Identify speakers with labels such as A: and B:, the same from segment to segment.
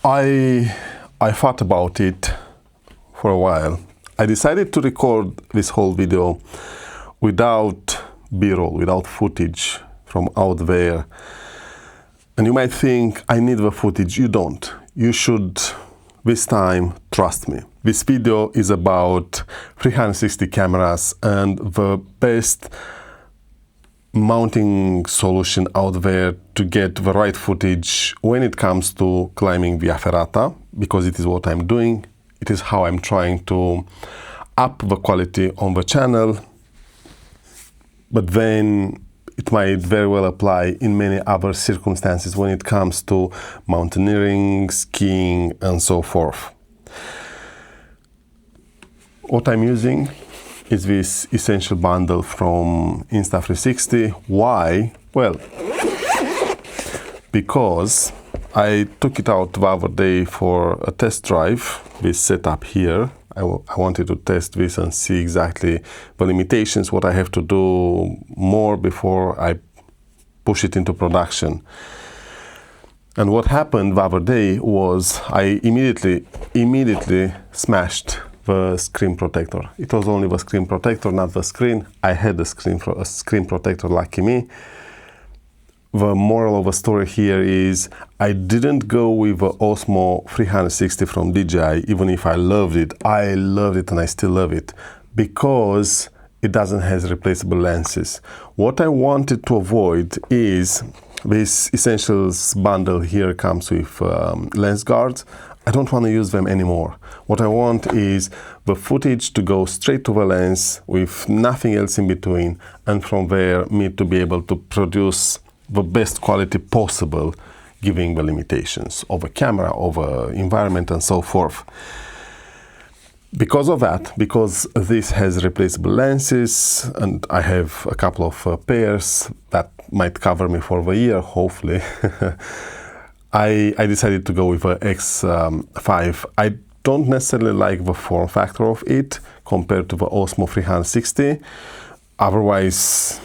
A: I thought about it for a while. I decided to record this whole video without B-roll, without footage from out there. And you might think, I need the footage. You don't. You should, this time, trust me. This video is about 360 cameras and the best mounting solution out there to get the right footage when it comes to climbing via Ferrata, because it is what I'm doing. It is how I'm trying to up the quality on the channel, but then it might very well apply in many other circumstances when it comes to mountaineering, skiing, and so forth. What I'm using is this essential bundle from Insta360. Why? Well, because I took it out the other day for a test drive, this setup here. I wanted to test this and see exactly the limitations, what I have to do more before I push it into production. And what happened the other day was I immediately smashed the screen protector. It was only the screen protector, not the screen. I had a screen protector, lucky me. The moral of the story here is I didn't go with the Osmo 360 from DJI, even if I loved it. I loved it and I still love it because it doesn't have replaceable lenses. What I wanted to avoid is this essentials bundle here comes with lens guards. I don't want to use them anymore. What I want is the footage to go straight to the lens with nothing else in between, and from there me to be able to produce the best quality possible, given the limitations of a camera, of an environment, and so forth. Because of that, because this has replaceable lenses, and I have a couple of pairs that might cover me for the year, hopefully, I decided to go with the X5. I don't necessarily like the form factor of it compared to the Osmo 360. Otherwise,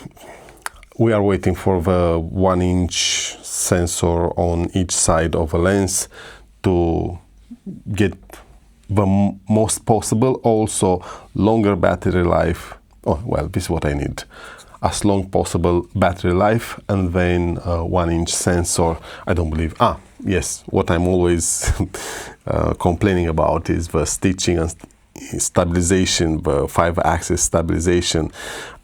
A: we are waiting for the 1-inch sensor on each side of the lens to get the most possible, also longer battery life. Oh, well, this is what I need. As long possible battery life, and then 1-inch sensor. I don't believe, yes, what I'm always complaining about is the stitching and stabilization, the 5-axis stabilization.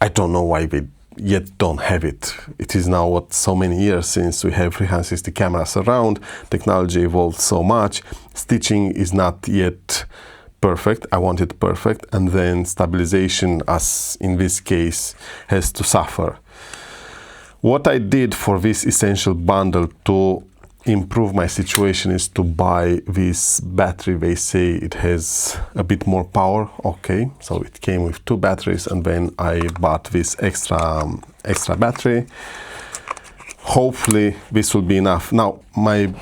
A: I don't know why they yet don't have it. It is now so many years since we have 360 cameras around. Technology evolved so much. Stitching is not yet perfect. I want it perfect, and then stabilization, as in this case, has to suffer. What I did for this essential bundle to improve my situation is to buy this battery. They say it has a bit more power. Okay, so it came with 2 batteries, and then I bought this extra battery. Hopefully this will be enough. Now, my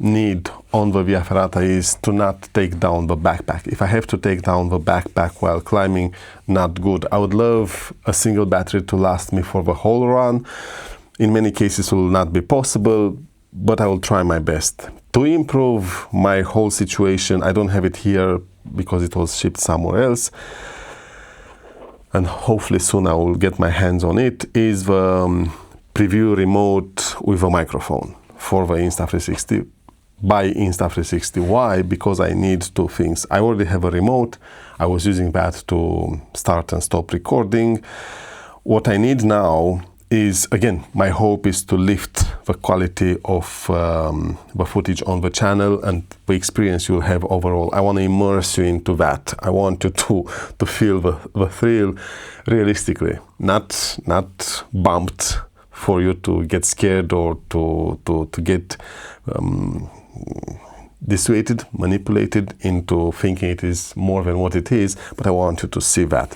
A: need on the Via Ferrata is to not take down the backpack. If I have to take down the backpack while climbing, not good. I would love a single battery to last me for the whole run. In many cases it will not be possible, but I will try my best. To improve my whole situation, I don't have it here because it was shipped somewhere else, and hopefully soon I will get my hands on it, is the preview remote with a microphone for the Insta360. By Insta360. Why? Because I need 2 things. I already have a remote. I was using that to start and stop recording. What I need now is, again, my hope is to lift the quality of the footage on the channel and the experience you'll have overall. I want to immerse you into that. I want you to feel the thrill realistically, not bumped for you to get scared or to get dissuaded, manipulated into thinking it is more than what it is, but I want you to see that.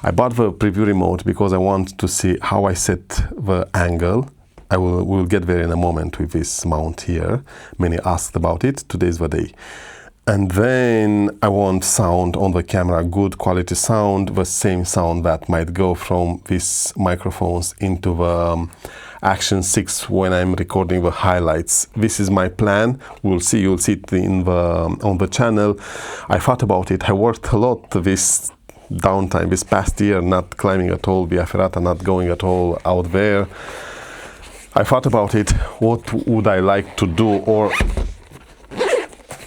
A: I bought the preview remote because I want to see how I set the angle. We'll get there in a moment with this mount here. Many asked about it. Today's the day. And then I want sound on the camera, good quality sound, the same sound that might go from these microphones into the Action 6 when I'm recording the highlights. This is my plan. We'll see, you'll see it on the channel. I thought about it. I worked a lot this downtime, this past year, not climbing at all via Ferrata, not going at all out there. I thought about it. What would I like to do, or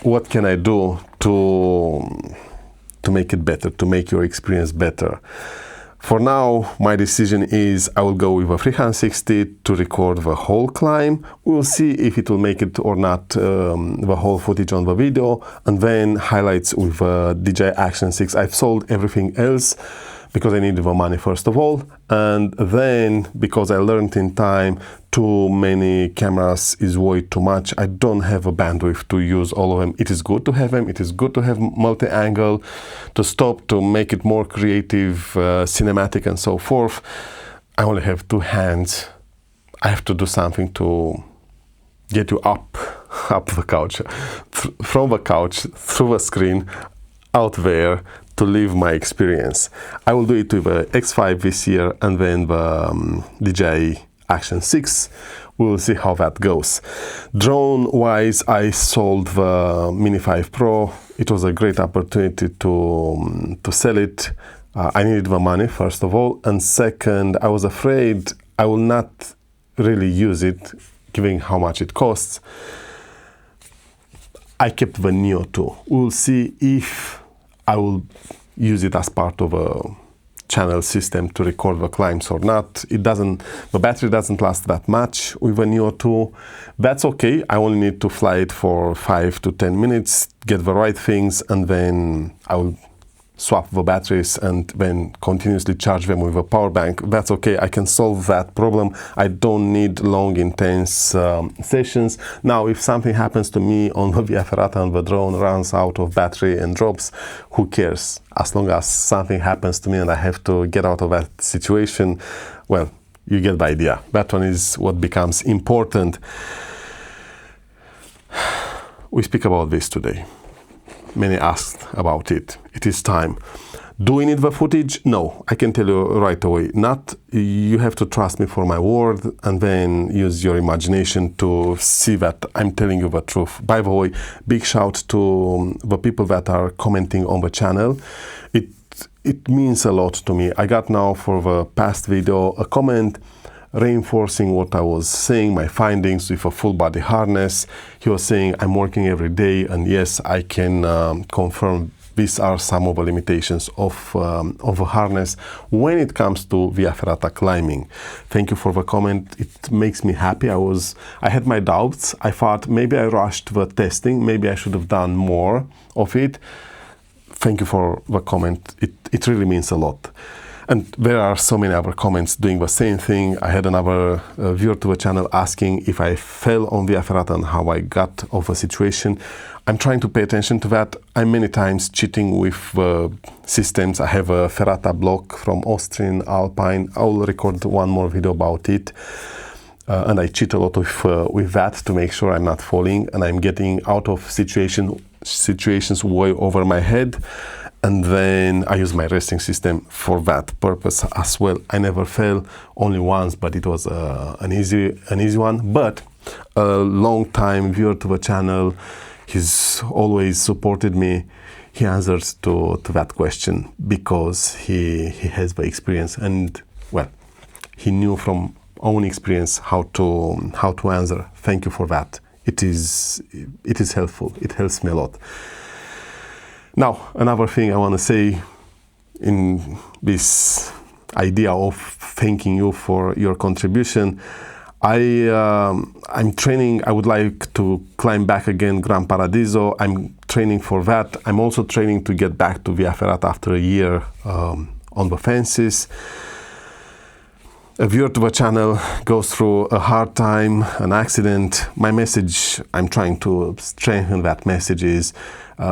A: what can I do to make it better, to make your experience better? For now, my decision is I will go with a 360 to record the whole climb. We'll see if it will make it or not, the whole footage on the video, and then highlights with DJI Action 6. I've sold everything else because I needed the money first of all, and then because I learned in time too many cameras is way too much. I don't have a bandwidth to use all of them. It is good to have them, it is good to have multi-angle, to stop, to make it more creative, cinematic and so forth. I only have two hands. I have to do something to get you up the couch, from the couch, through the screen, out there, to live my experience. I will do it with the X5 this year and then the DJI Action 6. We will see how that goes. Drone wise, I sold the Mini 5 Pro. It was a great opportunity to sell it. I needed the money first of all, and second, I was afraid I will not really use it given how much it costs. I kept the Neo 2. We'll see if I will use it as part of a channel system to record the climbs or not. The battery doesn't last that much with a Neo 2. That's okay. I only need to fly it for 5 to 10 minutes, get the right things, and then I will swap the batteries and then continuously charge them with a power bank. That's okay. I can solve that problem. I don't need long, intense sessions. Now, if something happens to me on the Via Ferrata and the drone runs out of battery and drops, who cares? As long as something happens to me and I have to get out of that situation, well, you get the idea. That one is what becomes important. We speak about this today. Many asked about it. It is time. Do we need the footage? No, I can tell you right away. Not. You have to trust me for my word and then use your imagination to see that I'm telling you the truth. By the way, big shout to the people that are commenting on the channel. It means a lot to me. I got now for the past video a comment reinforcing what I was saying, my findings with a full body harness. He was saying I'm working every day, and yes, I can confirm these are some of the limitations of a harness when it comes to Via Ferrata climbing. Thank you for the comment. It makes me happy. I had my doubts. I thought maybe I rushed the testing. Maybe I should have done more of it. Thank you for the comment. It really means a lot. And there are so many other comments doing the same thing. I had another viewer to the channel asking if I fell on Via Ferrata and how I got off a situation. I'm trying to pay attention to that. I'm many times cheating with systems. I have a Ferrata block from Austrian Alpine. I'll record one more video about it. And I cheat a lot with that to make sure I'm not falling and I'm getting out of situations way over my head. And then I use my resting system for that purpose as well. I never fell, only once, but it was an easy one. But a long time viewer to the channel, he's always supported me. He answers to that question because he has the experience, and well, he knew from own experience how to answer. Thank you for that. It is helpful. It helps me a lot. Now, another thing I want to say in this idea of thanking you for your contribution, I'm training. I would like to climb back again Gran Paradiso. I'm training for that. I'm also training to get back to Via Ferrata after a year on the fences. A viewer to the channel goes through a hard time, an accident. My message, I'm trying to strengthen that message, is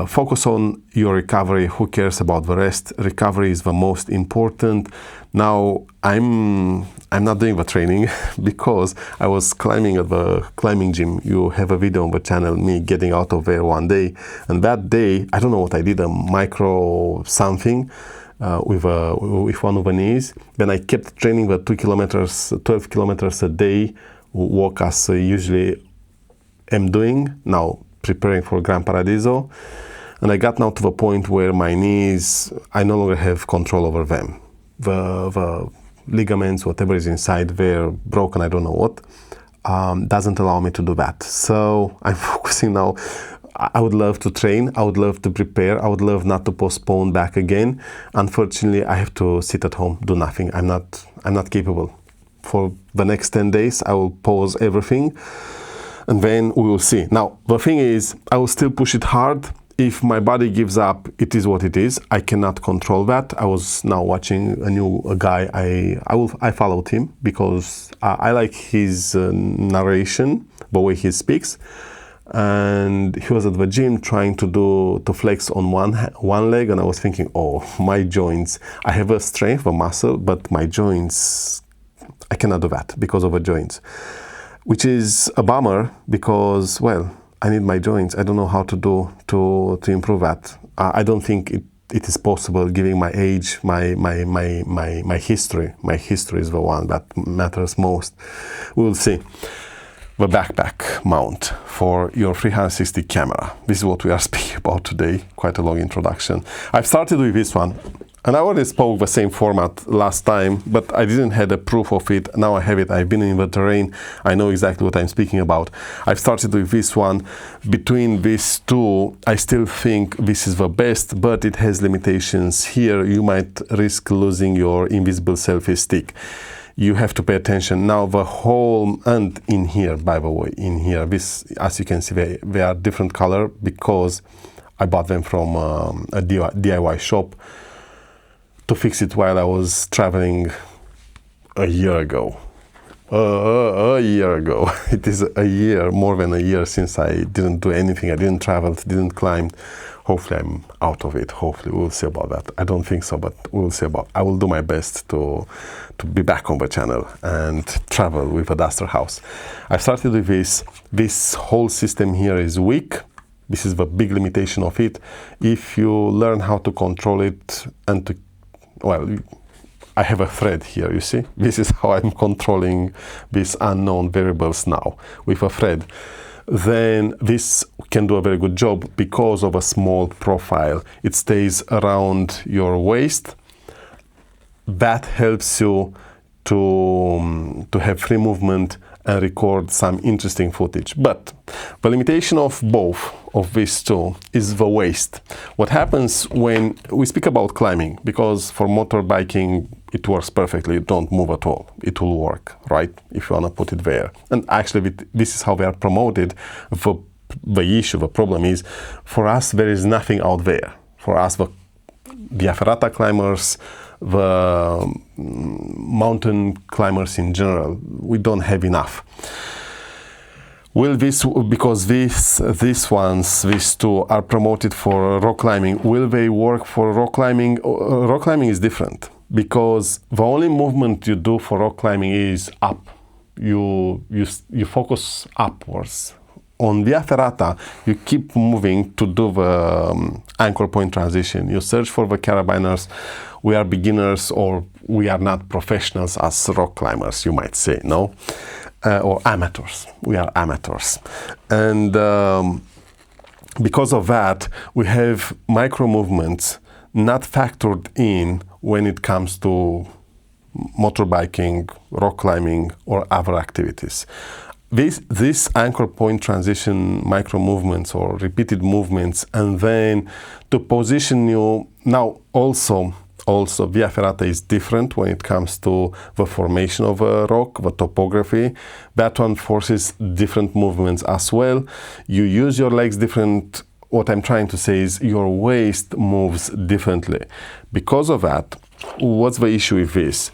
A: focus on your recovery. Who cares about the rest? Recovery is the most important. Now, I'm I'm not doing the training because I was climbing at the climbing gym. You have a video on the channel, me getting out of there one day. And that day, I don't know what I did, a micro something with one of the knees. Then I kept training the 2 kilometers, 12 kilometers a day, walk as I usually am doing, now preparing for Gran Paradiso. And I got now to the point where my knees, I no longer have control over them. The ligaments, whatever is inside, they're broken, I don't know what, doesn't allow me to do that. So I'm focusing now. I would love to train, I would love to prepare, I would love not to postpone back again. Unfortunately, I have to sit at home, do nothing. I'm not capable. For the next 10 days, I will pause everything and then we will see. Now, the thing is, I will still push it hard. If my body gives up, it is what it is. I cannot control that. I was now watching a guy. I followed him because I like his narration, the way he speaks. And he was at the gym trying to flex on one leg, and I was thinking, oh, my joints. I have a strength, a muscle, but my joints, I cannot do that because of the joints, which is a bummer because, well, I need my joints. I don't know how to do to improve that. I don't think it is possible given my age, my history. My history is the one that matters most. We'll see. The backpack mount for your 360 camera. This is what we are speaking about today. Quite a long introduction. I've started with this one. And I already spoke the same format last time, but I didn't have a proof of it. Now I have it. I've been in the terrain. I know exactly what I'm speaking about. I've started with this one. Between these two, I still think this is the best, but it has limitations. Here, you might risk losing your invisible selfie stick. You have to pay attention. Now the whole, and in here, by the way, in here, this, as you can see, they are different color because I bought them from a DIY shop to fix it while I was traveling a year ago. A year ago. It is a year, more than a year since I didn't do anything. I didn't travel, didn't climb. Hopefully I'm out of it. Hopefully we'll see about that. I don't think so, but we'll see about. I will do my best to be back on the channel and travel with a Duster house. I started with this. This whole system here is weak. This is the big limitation of it. If you learn how to control it and to, well, I have a thread here, you see? This is how I'm controlling these unknown variables now, with a thread. Then this can do a very good job because of a small profile. It stays around your waist. That helps you to have free movement and record some interesting footage. But the limitation of both of these two is the waist. What happens when we speak about climbing, because for motorbiking it works perfectly, you don't move at all. It will work, right? If you want to put it there. And actually this is how we are promoted. The issue, the problem is, for us there is nothing out there. For us, the Ferrata climbers, the mountain climbers in general, we don't have enough. Will this, because these two are promoted for rock climbing, will they work for rock climbing? Rock climbing is different because the only movement you do for rock climbing is up. You focus upwards. On Via Ferrata, you keep moving to do the anchor point transition. You search for the carabiners. We are beginners, or we are not professionals as rock climbers, you might say, no? Or amateurs. We are amateurs. And because of that, we have micro movements not factored in when it comes to motorbiking, rock climbing, or other activities. This anchor point transition micro movements or repeated movements, and then to position you now also Via Ferrata is different when it comes to the formation of a rock, the topography. That one forces different movements as well. You use your legs different. What I'm trying to say is your waist moves differently. Because of that, what's the issue with this?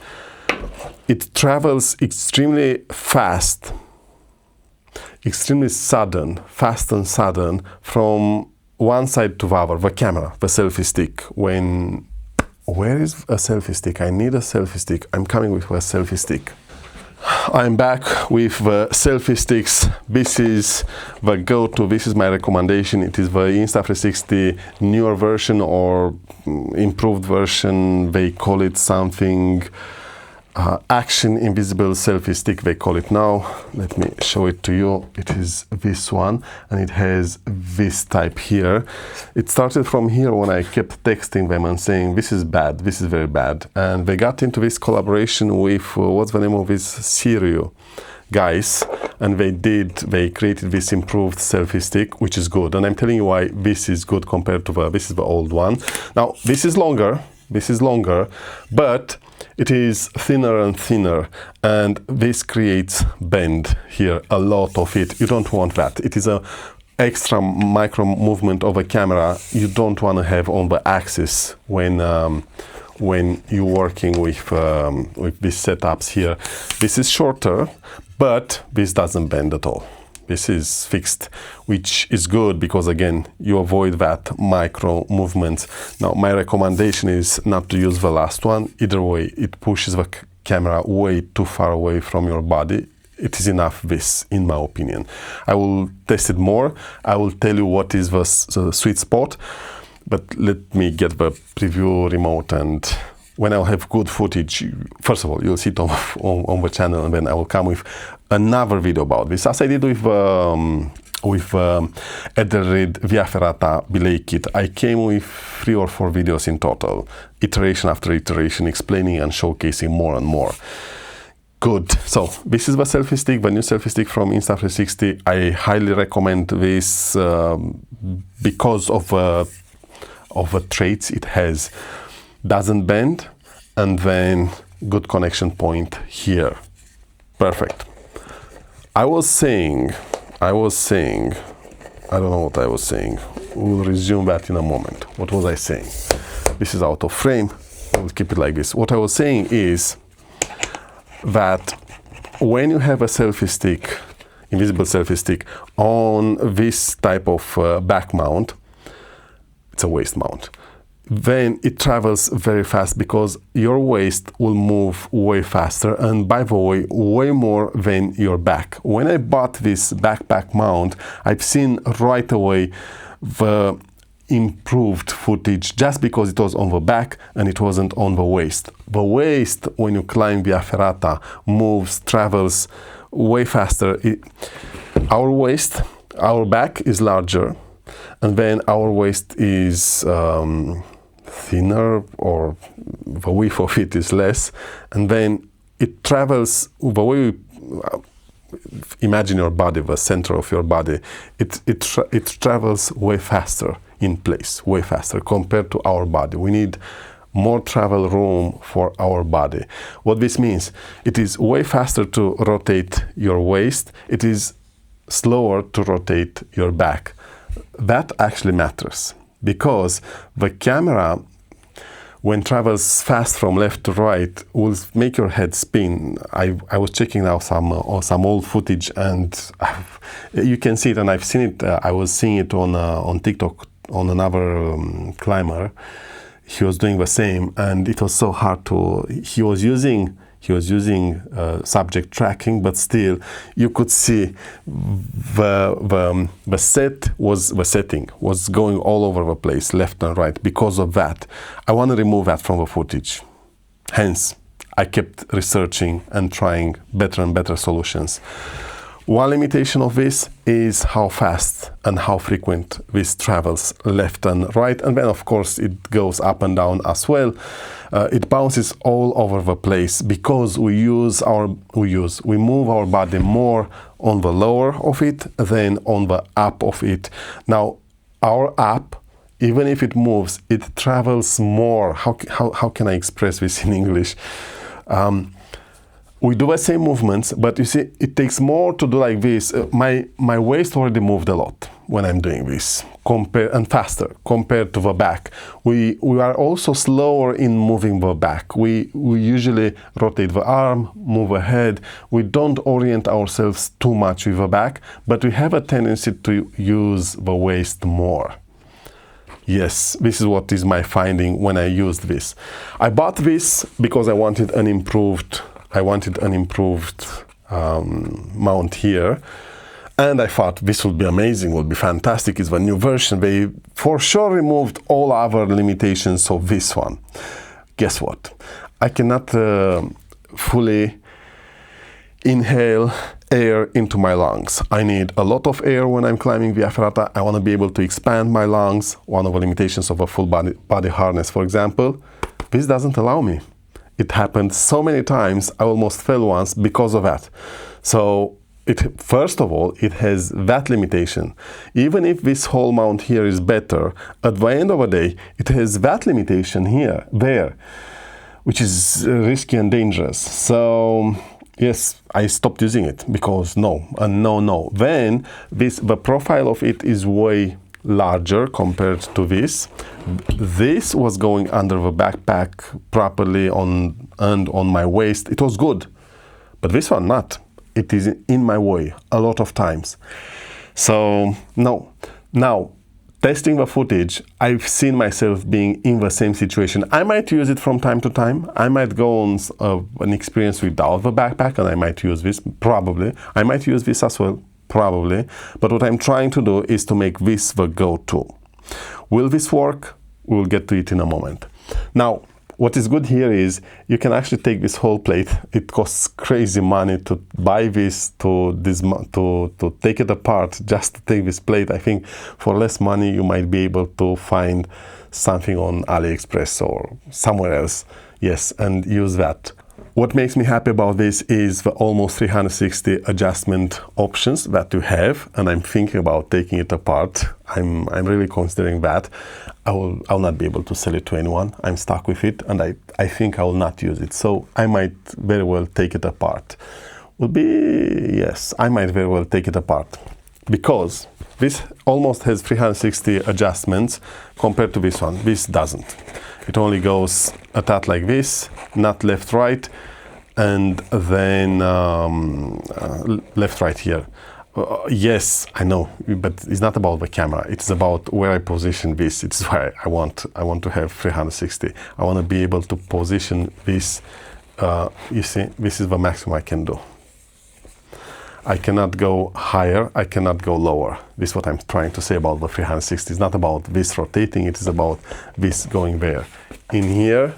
A: It travels extremely fast, extremely sudden, fast and sudden from one side to the other, the camera, the selfie stick. Where is a selfie stick? I need a selfie stick. I'm coming with a selfie stick. I'm back with the selfie sticks. This is the go-to, this is my recommendation. It is the Insta360 newer version or improved version. They call it something action invisible selfie stick, they call it now. Let me show it to you. It is this one, and it has this type here. It started from here when I kept texting them and saying this is bad, this is very bad, and they got into this collaboration with what's the name of this Sirio guys, and they created this improved selfie stick, which is good. And I'm telling you why this is good compared to this is the old one. Now this is longer, but it is thinner and thinner, and this creates bend here, a lot of it. You don't want that. It is a extra micro movement of a camera you don't want to have on the axis when you're working with these setups here. This is shorter, but this doesn't bend at all. This is fixed, which is good because again you avoid that micro movements. Now my recommendation is not to use the last one. Either way, it pushes the camera way too far away from your body. It is enough, this, in my opinion. I will test it more. I will tell you what is the sweet spot, but let me get the preview remote, and when I'll have good footage, first of all, you'll see it on the channel, and then I will come with another video about this, as I did with Edelrid via Ferrata belay kit. I came with 3 or 4 videos in total, iteration after iteration, explaining and showcasing more and more. Good. So this is the selfie stick, the new selfie stick from Insta360. I highly recommend this because of the traits it has. Doesn't bend, and then good connection point here. Perfect. I was saying, I don't know what I was saying. We'll resume that in a moment. What was I saying? This is out of frame. We'll keep it like this. What I was saying is that when you have a selfie stick, invisible selfie stick, on this type of back mount, it's a waist mount, then it travels very fast because your waist will move way faster, and by the way, way more than your back. When I bought this backpack mount, I've seen right away the improved footage just because it was on the back and it wasn't on the waist. The waist, when you climb via Ferrata, travels way faster. Our back is larger, and then our waist is thinner, or the width of it is less, and then it travels the way imagine your body, the center of your body, it travels way faster in place, way faster compared to our body. We need more travel room for our body. What this means, it is way faster to rotate your waist, it is slower to rotate your back. That actually matters, because the camera, when travels fast from left to right, will make your head spin. I was checking out some old footage, and you can see it, and I've seen it. I was seeing it on TikTok on another climber. He was doing the same, and it was so hard to. He was using subject tracking, but still you could see the setting was going all over the place, left and right. Because of that, I want to remove that from the footage. Hence, I kept researching and trying better and better solutions. One limitation of this is how fast and how frequent this travels left and right, and then of course it goes up and down as well. It bounces all over the place because we move our body more on the lower of it than on the up of it. Now our up, even if it moves, it travels more. How can I express this in English? We do the same movements, but you see, it takes more to do like this. My waist already moved a lot when I'm doing this, and faster compared to the back. We are also slower in moving the back. We usually rotate the arm, move ahead. We don't orient ourselves too much with the back, but we have a tendency to use the waist more. Yes, this is what is my finding when I used this. I bought this because I wanted an improved I wanted an improved mount here. And I thought this would be amazing, would be fantastic. It's a new version. They for sure removed all other limitations of this one. Guess what? I cannot fully inhale air into my lungs. I need a lot of air when I'm climbing via Ferrata. I want to be able to expand my lungs. One of the limitations of a full body harness, for example, this doesn't allow me. It happened so many times, I almost fell once because of that. So first of all, it has that limitation. Even if this whole mount here is better, at the end of the day, it has that limitation there, which is risky and dangerous. So yes, I stopped using it because no. Then the profile of it is way larger compared to this. This was going under the backpack properly and on my waist. It was good, but this one not. It is in my way a lot of times. So no. Now, testing the footage, I've seen myself being in the same situation. I might use it from time to time. I might go on an experience without the backpack and I might use this, probably. I might use this as well, probably. But what I'm trying to do is to make this the go-to. Will this work? We'll get to it in a moment. Now, what is good here is you can actually take this whole plate. It costs crazy money to buy this, to take it apart, just to take this plate. I think for less money you might be able to find something on AliExpress or somewhere else, yes, and use that. What makes me happy about this is the almost 360 adjustment options that you have, and I'm thinking about taking it apart. I'm really considering that. I'll not be able to sell it to anyone. I'm stuck with it, and I think I will not use it. So I might very well take it apart. Yes, I might very well take it apart because this almost has 360 adjustments compared to this one. This doesn't. It only goes a tad like this, not left, right, and then left, right here. Yes, I know, but it's not about the camera. It's about where I position this. It's why I want to have 360. I want to be able to position this. You see, this is the maximum I can do. I cannot go higher, I cannot go lower. This is what I'm trying to say about the 360. It's not about this rotating, it is about this going there. In here,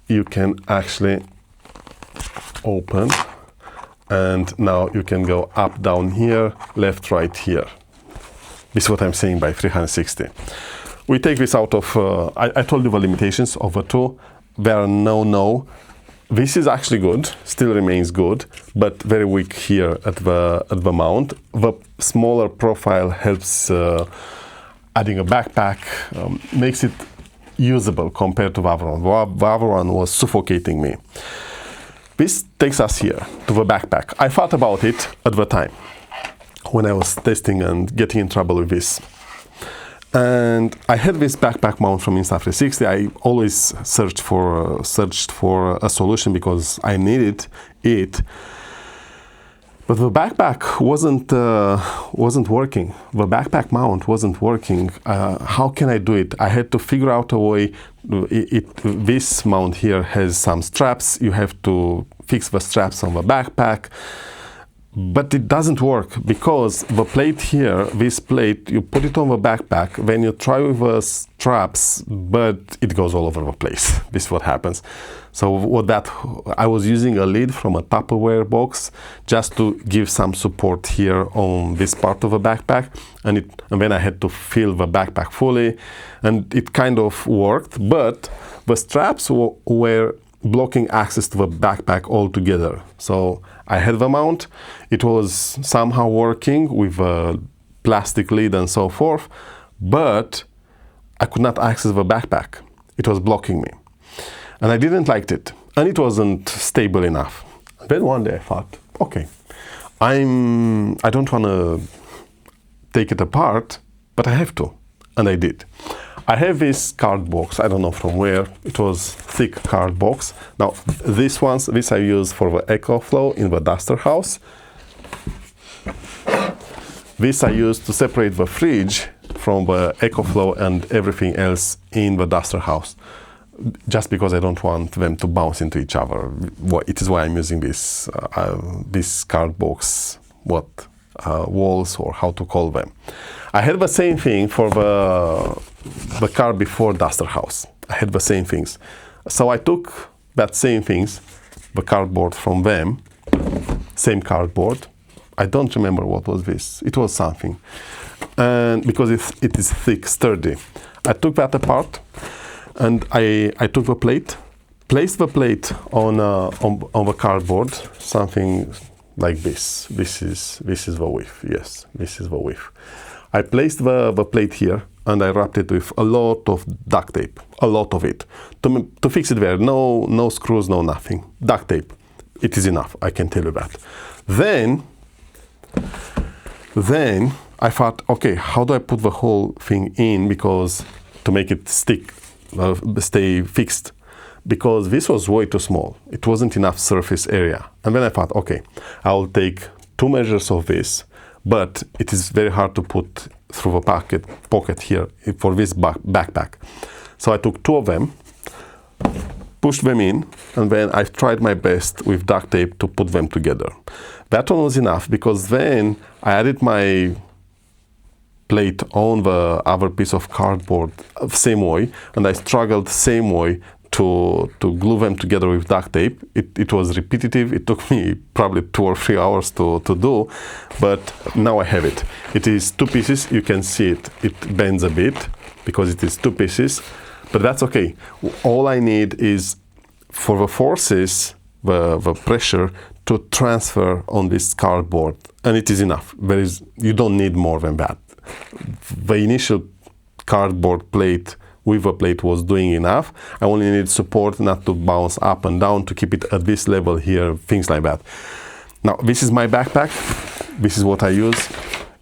A: you can actually open, and now you can go up, down here, left, right here. This is what I'm saying by 360. We take this out of, I told you the limitations of the two. There are no. This is actually good, still remains good, but very weak here at the mount. The smaller profile helps adding a backpack, makes it usable compared to the other one. The other one was suffocating me. This takes us here to the backpack. I thought about it at the time when I was testing and getting in trouble with this. And I had this backpack mount from Insta360. I always searched for a solution because I needed it. But the backpack wasn't working. The backpack mount wasn't working. How can I do it? I had to figure out a way. This mount here has some straps. You have to fix the straps on the backpack. But it doesn't work because the plate here, this plate, you put it on the backpack, then you try with the straps, but it goes all over the place. This is what happens. So I was using a lid from a Tupperware box just to give some support here on this part of the backpack, and then I had to fill the backpack fully, and it kind of worked, but the straps were blocking access to the backpack altogether. So I had the mount, it was somehow working with a plastic lid and so forth, but I could not access the backpack. It was blocking me. And I didn't like it. And it wasn't stable enough. Then one day I thought, okay, I don't want to take it apart, but I have to. And I did. I have this card box, I don't know from where, it was thick card box. Now this I use for the EcoFlow in the duster house. This I use to separate the fridge from the EcoFlow and everything else in the duster house. just because I don't want them to bounce into each other. It is why I'm using this card box, walls, or how to call them. I had the same thing for the car before Duster House. I had the same things. So I took that same things, the cardboard from them, same cardboard. I don't remember what was this. It was something. And because it is thick, sturdy. I took that apart and I took the plate, placed the plate on the cardboard, something like this. This is the width. Yes, this is the width. I placed the plate here and I wrapped it with a lot of duct tape, a lot of it, to fix it there. No screws, no nothing. Duct tape. It is enough, I can tell you that. Then I thought, okay, how do I put the whole thing in, because to make it stick, stay fixed, because this was way too small. It wasn't enough surface area. And then I thought, okay, I'll take 2 measures of this, but it is very hard to put through the pocket here for this backpack. So I took 2 of them, pushed them in, and then I tried my best with duct tape to put them together. That one was enough, because then I added my plate on the other piece of cardboard same way, and I struggled same way to glue them together with duct tape. It was repetitive. It took me probably 2 or 3 hours to do, but now I have it. It is 2 pieces. You can see it bends a bit because it is 2 pieces, but that's okay. All I need is for the forces, the pressure to transfer on this cardboard, and it is enough. You don't need more than that. The initial cardboard plate with a plate was doing enough. I only need support not to bounce up and down, to keep it at this level here, things like that. Now, this is my backpack. This is what I use.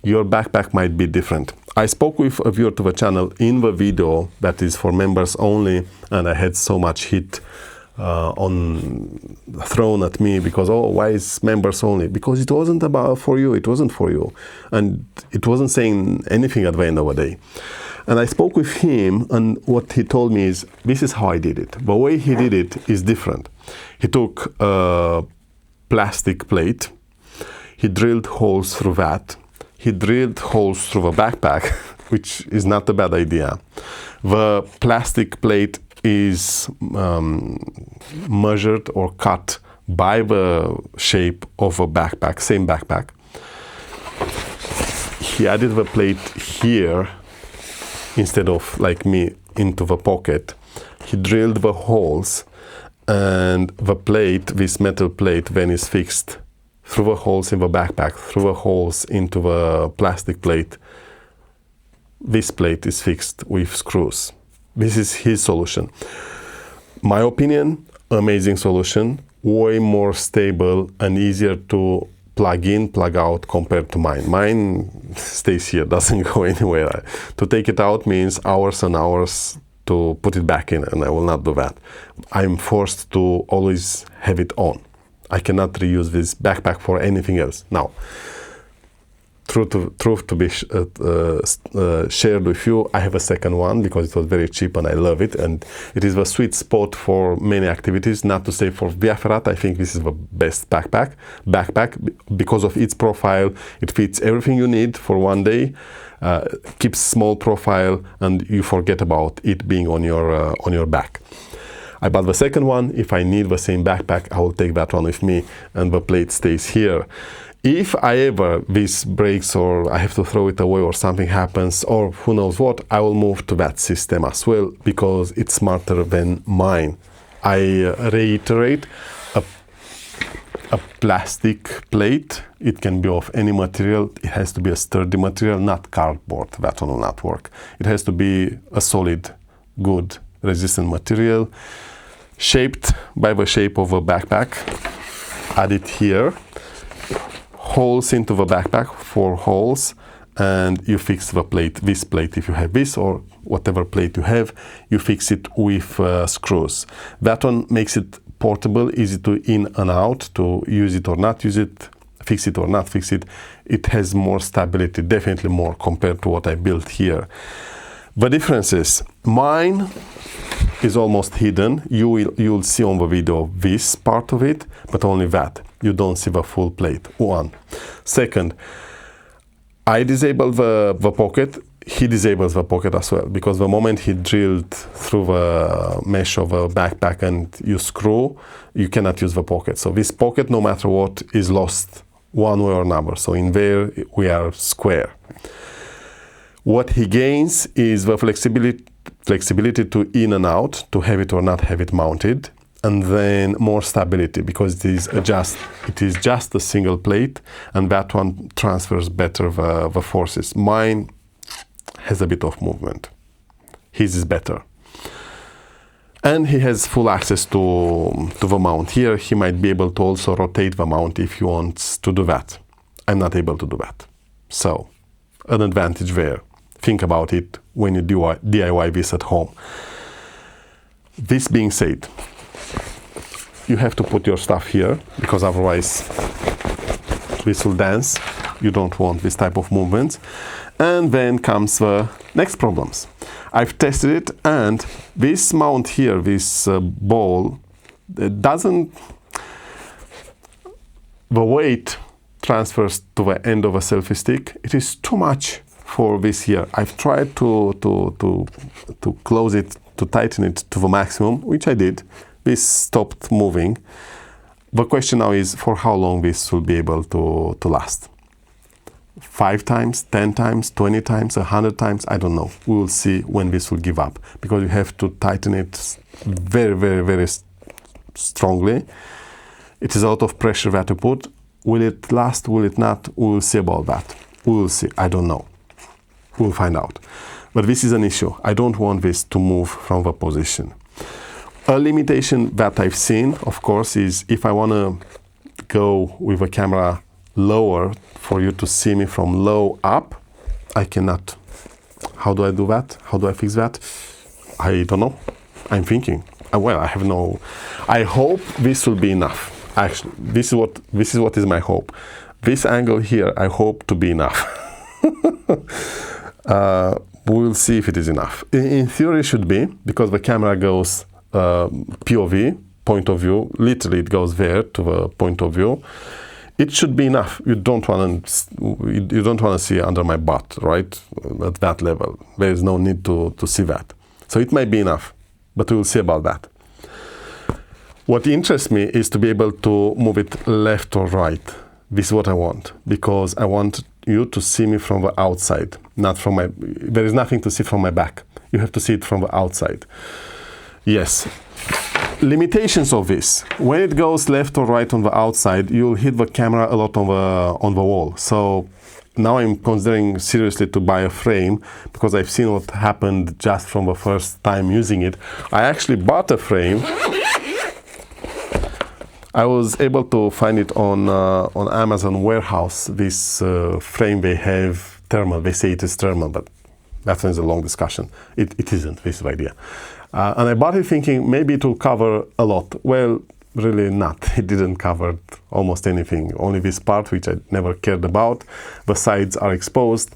A: Your backpack might be different. I spoke with a viewer to the channel in the video that is for members only, and I had so much heat thrown at me because, oh, why is members only? Because it wasn't about for you. It wasn't for you, and it wasn't saying anything at the end of the day. And I spoke with him, and what he told me is, this is how I did it. The way he did it is different. He took a plastic plate, he drilled holes through that, he drilled holes through the backpack, which is not a bad idea. The plastic plate is measured or cut by the shape of a backpack, same backpack. He added the plate here, instead of, like me, into the pocket. He drilled the holes, and the plate, this metal plate, then is fixed through the holes in the backpack, through the holes into the plastic plate. This plate is fixed with screws. This is his solution. My opinion, amazing solution, way more stable and easier to plug in, plug out compared to mine. Mine stays here, doesn't go anywhere. To take it out means hours and hours to put it back in, and I will not do that. I'm forced to always have it on. I cannot reuse this backpack for anything else. Now, truth to be shared with you, I have a second one because it was very cheap and I love it, and it is the sweet spot for many activities. Not to say for via Ferrata, I think this is the best backpack because of its profile. It fits everything you need for one day, keeps small profile, and you forget about it being on your back. I bought the second one. If I need the same backpack, I will take that one with me, and the plate stays here. If this breaks, or I have to throw it away, or something happens, or who knows what, I will move to that system as well, because it's smarter than mine. I reiterate, a plastic plate, it can be of any material. It has to be a sturdy material, not cardboard. That one will not work. It has to be a solid, good, resistant material, shaped by the shape of a backpack. Add it here. Holes into the backpack, 4 holes, and you fix the plate, this plate, if you have this, or whatever plate you have, you fix it with screws. That one makes it portable, easy to in and out, to use it or not use it, fix it or not fix it. It has more stability, definitely more compared to what I built here. The difference is, mine is almost hidden. You'll see on the video this part of it, but only that. You don't see the full plate. One. Second, I disable the pocket. He disables the pocket as well, because the moment he drilled through the mesh of a backpack and you screw, you cannot use the pocket. So this pocket, no matter what, is lost one way or another. So in there, we are square. What he gains is the flexibility to in and out, to have it or not have it mounted, and then more stability, because it is just a single plate, and that one transfers better the forces. Mine has a bit of movement. His is better. And he has full access to the mount. Here he might be able to also rotate the mount if he wants to do that. I'm not able to do that. So, an advantage there. Think about it when you DIY this at home. This being said, you have to put your stuff here, because otherwise this will dance. You don't want this type of movements. And then comes the next problems. I've tested it, and this mount here, this ball, it doesn't, the weight transfers to the end of a selfie stick. It is too much for this here. I've tried to close it, to tighten it to the maximum, which I did. This stopped moving. The question now is for how long this will be able to last. 5 times, 10 times, 20 times, 100 times, I don't know. We will see when this will give up, because you have to tighten it very, very, very strongly. It is a lot of pressure that you put. Will it last? Will it not? We will see about that. We will see. I don't know. We'll find out. But this is an issue. I don't want this to move from the position. A limitation that I've seen, of course, is if I want to go with a camera lower for you to see me from low up, I cannot. How do I do that? How do I fix that? I don't know. I'm thinking. Well, I have no. I hope this will be enough. Actually, this is what is my hope. This angle here, I hope to be enough. We'll see if it is enough. In theory, it should be, because the camera goes POV, point of view. Literally, it goes there to the point of view. It should be enough. You don't want to see under my butt, right? At that level, there is no need to see that. So it might be enough, but we will see about that. What interests me is to be able to move it left or right. This is what I want, because I want you to see me from the outside, not from my. There is nothing to see from my back. You have to see it from the outside. Yes. Limitations of this: when it goes left or right on the outside, you'll hit the camera a lot on the wall. So now I'm considering seriously to buy a frame, because I've seen what happened just from the first time using it. I actually bought a frame. I was able to find it on Amazon warehouse. This frame, they have thermal. They say it is thermal, but that is a long discussion. It isn't. This is the idea. And I bought it thinking maybe it will cover a lot. Well, really not. It didn't cover almost anything. Only this part, which I never cared about. The sides are exposed.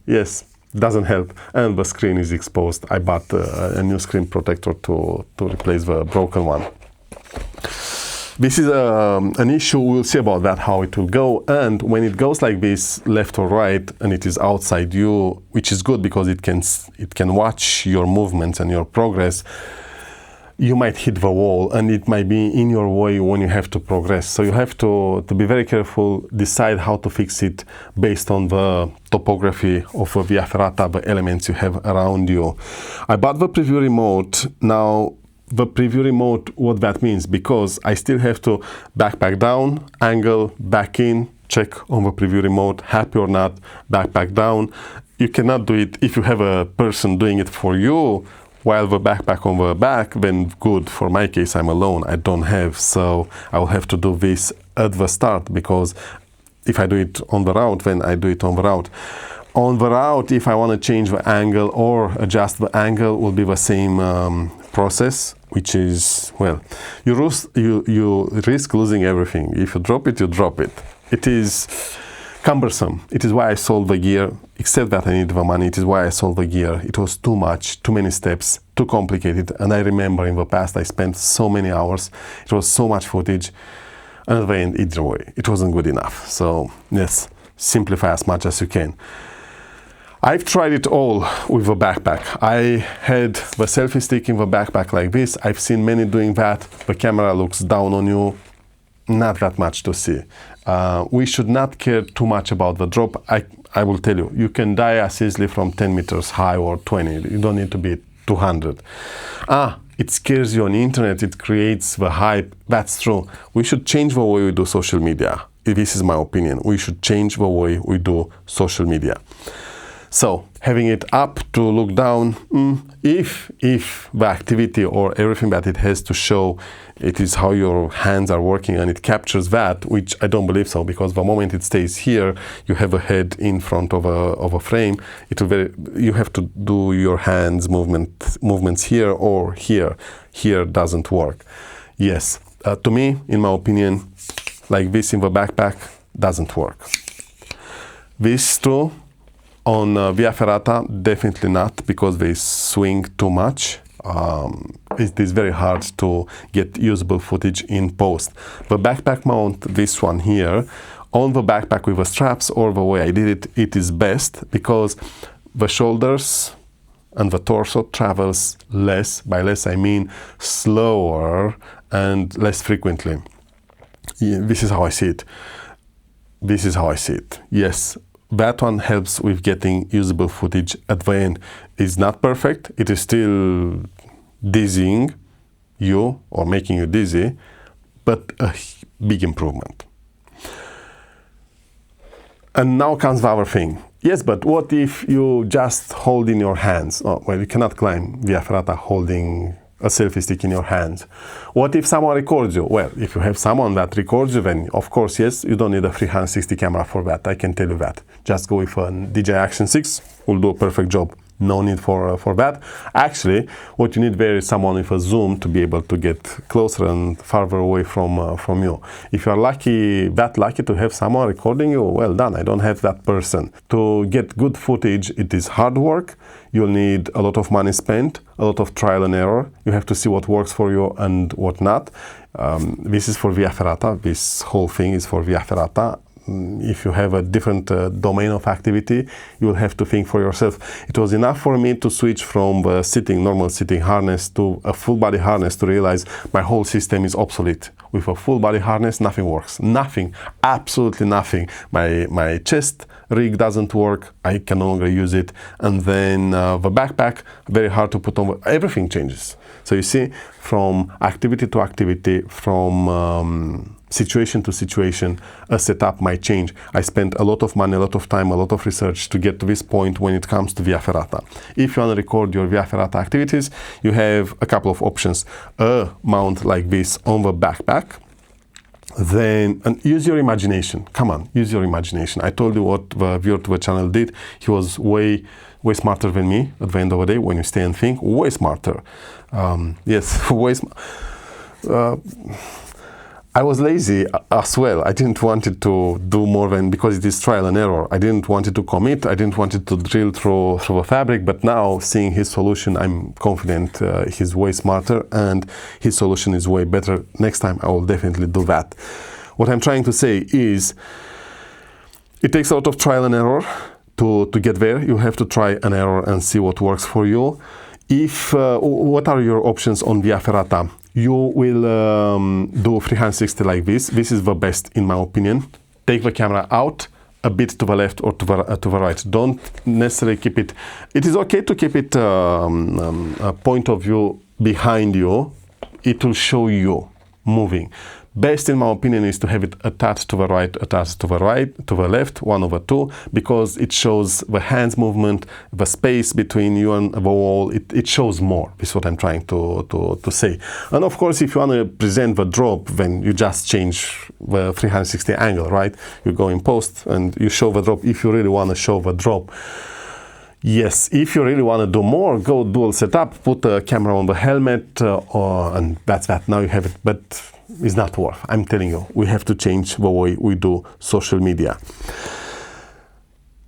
A: Yes, doesn't help. And the screen is exposed. I bought a new screen protector to replace the broken one. This is an issue. We'll see about that, how it will go. And when it goes like this, left or right, and it is outside you, which is good because it can watch your movements and your progress, you might hit the wall, and it might be in your way when you have to progress. So you have to be very careful, decide how to fix it based on the topography of the Ferrata, the elements you have around you. I bought the preview remote. Now, the preview remote, what that means, because I still have to backpack down, angle, back in, check on the preview remote, happy or not, backpack down. You cannot do it if you have a person doing it for you while the backpack on the back, then good. For my case, I'm alone, I don't have, so I will have to do this at the start, because if I do it on the route, then I do it on the route. On the route, if I want to change the angle or adjust the angle, will be the same process, which is, well, you risk losing everything. If you drop it, you drop it. It is cumbersome. It is why I sold the gear. except that I needed the money. It is why I sold the gear. It was too much, too many steps, too complicated. And I remember in the past I spent so many hours. It was so much footage. And at the end, either way, it wasn't good enough. So yes, simplify as much as you can. I've tried it all with a backpack. I had the selfie stick in the backpack like this. I've seen many doing that. The camera looks down on you. Not that much to see. We should not care too much about the drop. I will tell you, you can die as easily from 10 meters high or 20. You don't need to be 200. It scares you on the internet. It creates the hype. That's true. We should change the way we do social media. This is my opinion. We should change the way we do social media. So having it up to look down, if the activity or everything that it has to show, it is how your hands are working and it captures that, which I don't believe so, because the moment it stays here, you have a head in front of a frame. You have to do your hands movements here or here. Here doesn't work. Yes, to me, in my opinion, like this in the backpack doesn't work. This too. On Via Ferrata, definitely not, because they swing too much. It is very hard to get usable footage in post. The backpack mount, this one here, on the backpack with the straps, or the way I did it, it is best because the shoulders and the torso travels less. By less I mean slower and less frequently. This is how I see it. This is how I see it. Yes. That one helps with getting usable footage at the end. It's not perfect. It is still dizzying you or making you dizzy, but a big improvement. And now comes the other thing. Yes, but what if you just hold in your hands? Oh, well, you cannot climb Via Ferrata holding a selfie stick in your hands. What if someone records you? Well, if you have someone that records you, then of course, yes, you don't need a 360 camera for that. I can tell you that. Just go with a DJI Action 6, will do a perfect job. No need for that. Actually, what you need there is someone with a zoom to be able to get closer and farther away from you. If you are that lucky to have someone recording you, well done. I don't have that person. To get good footage, it is hard work. You'll need a lot of money spent, a lot of trial and error. You have to see what works for you and what not. This is for Via Ferrata. This whole thing is for Via Ferrata. If you have a different domain of activity, you will have to think for yourself. It was enough for me to switch from the normal sitting harness to a full body harness to realize my whole system is obsolete. With a full body harness, nothing works. Nothing, absolutely nothing. My chest rig doesn't work. I can no longer use it. And then the backpack, very hard to put on. Everything changes. So you see, from activity to activity, from situation to situation, a setup might change. I spent a lot of money, a lot of time, a lot of research to get to this point when it comes to Via Ferrata. If you want to record your Via Ferrata activities, you have a couple of options. A mount like this on the backpack. Then, and use your imagination. Come on, use your imagination. I told you what the viewer to the channel did. He was way smarter than me at the end of the day. When you stay and think, way smarter. Yes, way smarter. I was lazy as well. I didn't want it to do more than, because it is trial and error. I didn't want it to commit. I didn't want it to drill through the fabric. But now, seeing his solution, I'm confident he's way smarter and his solution is way better. Next time, I will definitely do that. What I'm trying to say is, it takes a lot of trial and error to get there. You have to try an error and see what works for you. What are your options on Via Ferrata? You will do 360 like this. This is the best in my opinion. Take the camera out a bit to the left or to the right. Don't necessarily keep it. It is okay to keep it a point of view behind you. It will show you moving. Best in my opinion is to have it attached to the right, to the left, 1/2, because it shows the hands movement, the space between you and the wall. It shows more. This is what I'm trying to say. And of course, if you want to present the drop, then you just change the 360 angle, right? You go in post and you show the drop if you really want to show the drop. Yes, if you really want to do more, go dual setup, put a camera on the helmet, and that's that. Now you have it, but it's not worth. I'm telling you, we have to change the way we do social media.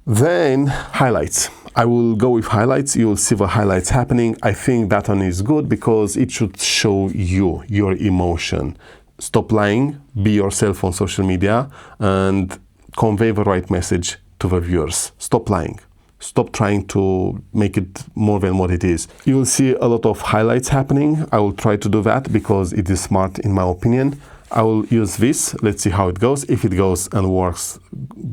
A: Then highlights. I will go with highlights. You will see the highlights happening. I think that one is good because it should show you, your emotion. Stop lying, be yourself on social media and convey the right message to the viewers. Stop lying. Stop trying to make it more than what it is. You will see a lot of highlights happening. I will try to do that because it is smart in my opinion. I will use this. Let's see how it goes. If it goes and works,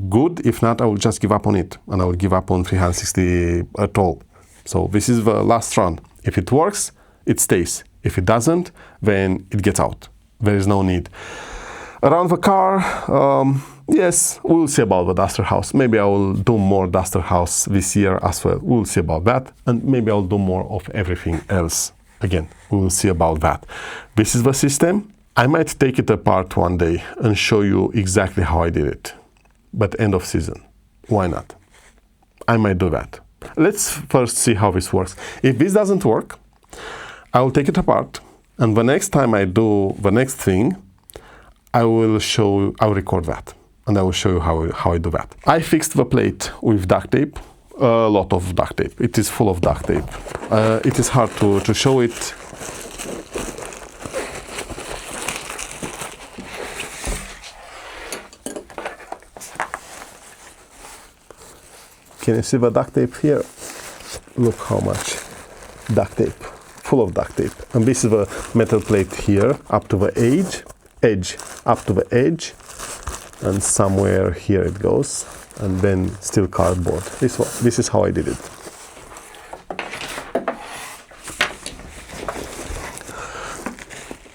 A: good. If not, I will just give up on it and I will give up on 360 at all. So this is the last run. If it works, it stays. If it doesn't, then it gets out. There is no need. Around the car, yes, we'll see about the duster house. Maybe I will do more duster house this year as well. We'll see about that. And maybe I'll do more of everything else. Again, we will see about that. This is the system. I might take it apart one day and show you exactly how I did it. But end of season, why not? I might do that. Let's first see how this works. If this doesn't work, I will take it apart. And the next time I do the next thing, I'll record that. And I will show you how I do that. I fixed the plate with duct tape, a lot of duct tape. It is full of duct tape. It is hard to show it. Can you see the duct tape here? Look how much duct tape, full of duct tape. And this is the metal plate here, up to the edge, up to the edge. And somewhere here it goes, and then still cardboard. This is how I did it.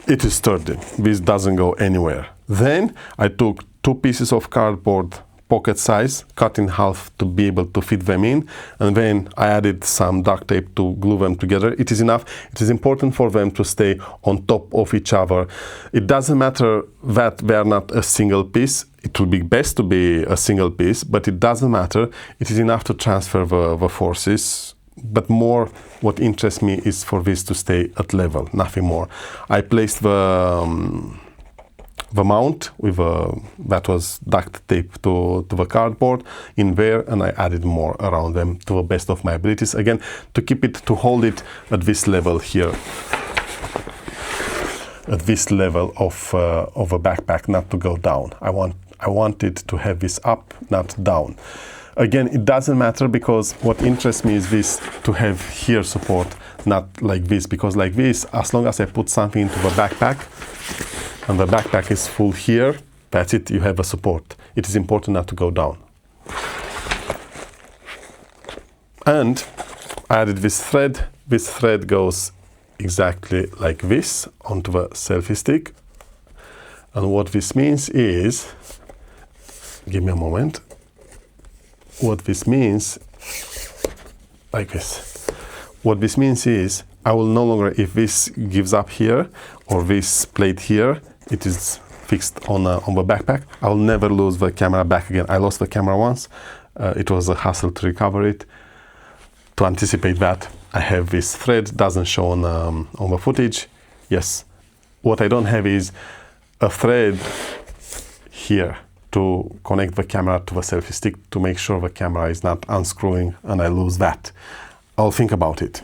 A: It is sturdy. This doesn't go anywhere. Then I took 2 pieces of cardboard, pocket size, cut in half to be able to fit them in, and then I added some duct tape to glue them together. It is enough. It is important for them to stay on top of each other. It doesn't matter that they are not a single piece. It would be best to be a single piece, but it doesn't matter. It is enough to transfer the forces. But more what interests me is for this to stay at level, nothing more. I placed the mount with that was duct tape to the cardboard in there, and I added more around them to the best of my abilities. Again, to hold it at this level here, at this level of a backpack, not to go down. I want it to have this up, not down. Again, it doesn't matter because what interests me is this, to have here support, not like this, because like this, as long as I put something into the backpack and the backpack is full here, that's it, you have a support. It is important not to go down. And I added this thread. This thread goes exactly like this onto the selfie stick. And what this means is, give me a moment. What this means, like this. What this means is, I will no longer, if this gives up here, or this plate here, it is fixed on the backpack, I will never lose the camera back again. I lost the camera once. It was a hassle to recover it. To anticipate that, I have this thread, doesn't show on the footage. Yes, what I don't have is a thread here to connect the camera to the selfie stick to make sure the camera is not unscrewing and I lose that. I'll think about it.